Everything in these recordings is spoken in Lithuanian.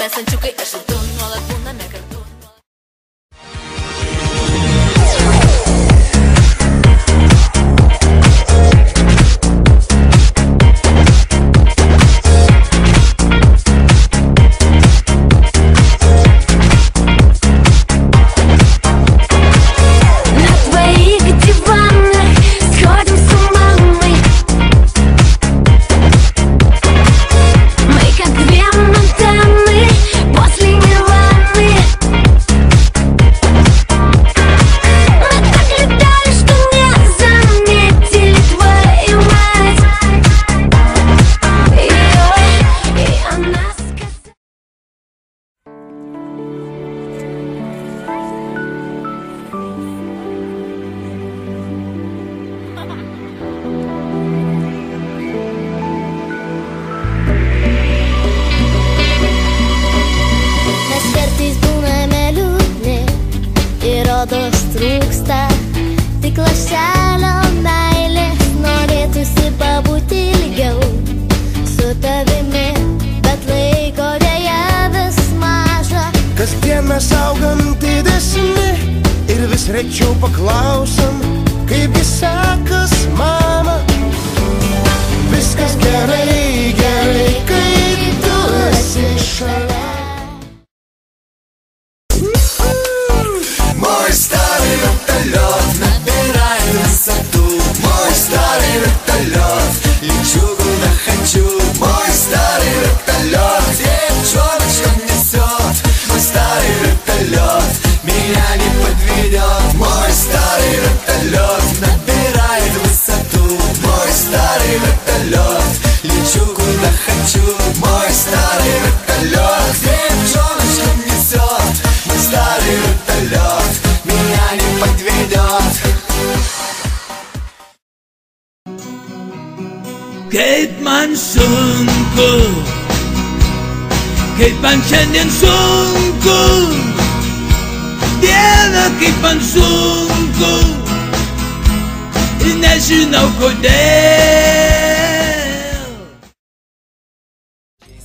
mes ančiukai, aš ir tu nuolat būname kartu. Rodos trūksta tik lašelio meilės, norėtųsi pabūti ilgiau su tavimi, bet laiko dėja vis maža. Kasdien mes augam didesni ir vis rečiau paklausam, kaip jis sekas, mama. Viskas gerai, gerai, kai tu esi šalia. Мой старый вертолет набирает высоту. Мой старый вертолет, лечу куда хочу. Мой старый вертолет, девчоночка несет. Мой старый вертолет меня не подведет. Мой старый вертолет набирает высоту. Мой старый вертолет, лечу куда хочу. Мой старый вертолет, девчоночка несет. Мой старый вертолет меня не подведет. Kaip man sunku, kaip man šiandien sunku, Dieve, kaip man sunku, ir nežinau kodėl.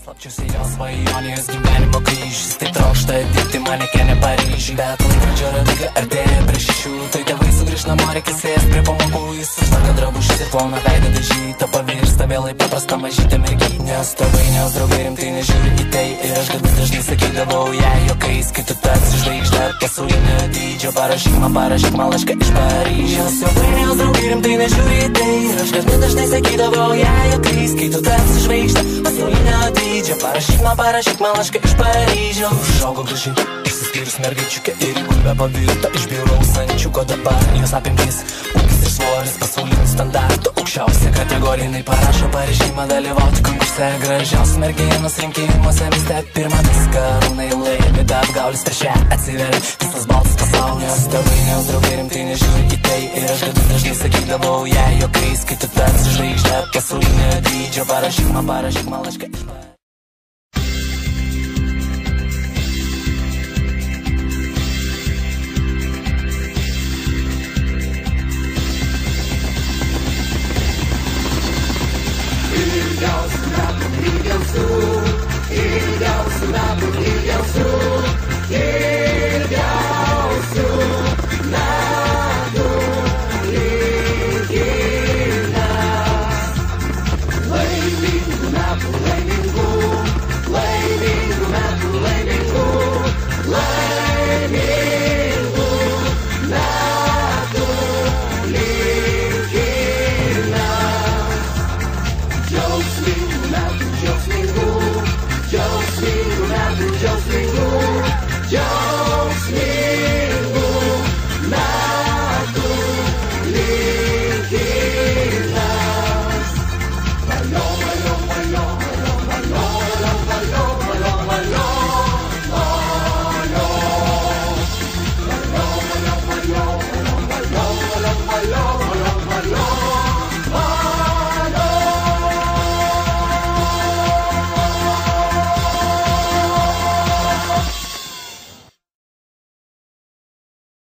Slapčiusi jos svajonės gyvenimo kryžius, tai trokšta dirbti manekenė Paryžiui. Bet laikrodžio rodiklė artėja prie 6, tai tėvai sugrįž namo, reikia sėst prie pamokų. Jis užtvarko drabužius ir plauna veidą dažytą, pavirsta vėlai paprasta mažytė mergytė. Nes tėvai, nes draugai rimtai nežiūri į tai, ir aš gana dažnai sakydavau jai juokais, kai tu tapsi žvaigždė pasaulinio dydžio. Parašyk man laišką iš Paryžiaus. Tėvai, nes draugai rimtai nežiūri į tai, ir aš gana dažnai sakydavau jai juokais, kai tu tapsi žvaigždė pasaulinio dydžio. Parašyk man laišką iš Paryžiaus. Užaugo gražiai, išsiskyrus mergaičiukė ir į gulbę pavirto iš bjauraus ančiuko. Dabar jos apimtis, ūgis ir svoris pasaulinių standartų aukščiausia kategorija. Jinai parašo pareiškimą dalyvauti konkurse gražiausios merginos rinkimuose. Vis tiek pirmą viską runai laimi, bet apgaulis prieš ją atsiveria visas baltas pasaulis. Tėvai, nes draugai rimtai nežiūri į tai, ir aš gana dažnai sakydavau jai juokais, kai tu tapsi žvaigždė pasaulinio dydžio. Parašyk man laišką iš Paryžiaus.